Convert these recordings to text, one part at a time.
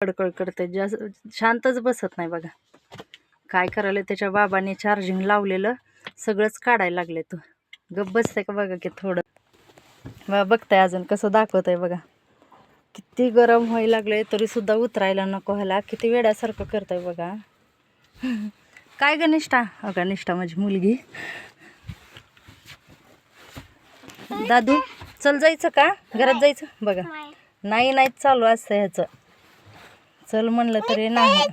कडकड करते, जास्त शांतच बसत नाही बघा. काय करायला त्याच्या बाबाने चार्जिंग लावलेलं सगळंच काढायला लागले. तू गप्प बसते का बघा की थोडं. बघताय अजून कसं दाखवत आहे बघा. किती गरम व्हायला लागले तरी सुद्धा उतरायला नको व्हायला. किती वेड्यासारखं करताय बघा. काय ग निष्ठा? अगं निष्ठा माझी मुलगी. दादू चल जायचं का घरात जायचं बघा. नाही नाही चालू असतं ह्याचं. चल म्हणलं तरी नाही.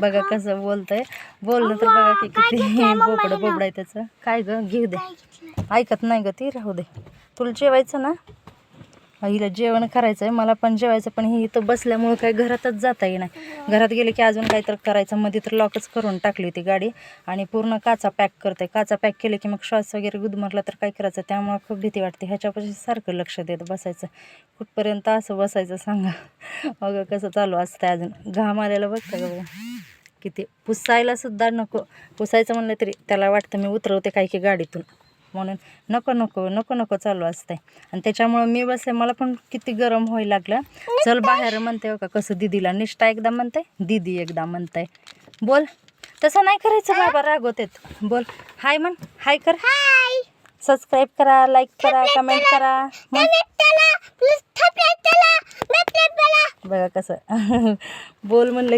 बघा कसं बोलतंय. बोलणं तर बघा की किती बोबड बोबड आहे त्याचं. काय ग घेऊ दे. ऐकत नाही ग ती. राहू दे. तुला जेवायचं ना. हिला जेवण करायचं आहे. मला पण जेवायचं. पण ही इथं बसल्यामुळं काही घरातच जाता येईना. घरात गेले की अजून काहीतरी करायचं. मध्ये तर लॉकच करून टाकली होती गाडी. आणि पूर्ण काचा पॅक करते. काचा पॅक केले की मग श्वास वगैरे गुदमरला तर काय करायचं. त्यामुळं खूप भीती वाटते. ह्याच्यापाशी सारखं लक्ष देत बसायचं. कुठपर्यंत असं बसायचं सांगा. अगं कसं चालू असतं अजून. घाम आलेलं बघता का बघा किती. पुसायला सुद्धा नको. पुसायचं म्हणलं तरी त्याला वाटतं मी उतरवते काय की गाडीतून. म्हणून नको नको नको नको चालू असतंय. आणि त्याच्यामुळं मी बसले. मला पण किती गरम व्हायला लागलं. चल बाहेर म्हणते हो का कसं दीदीला. निष्ठा एकदा म्हणते दीदी एकदा म्हणताय. बोल तसं नाही करायचं बाबा रागवतेत. बोल हाय म्हण. हाय कर. सबस्क्राईब करा, लाईक करा, कमेंट करा. बघा कसं बोल म्हणलं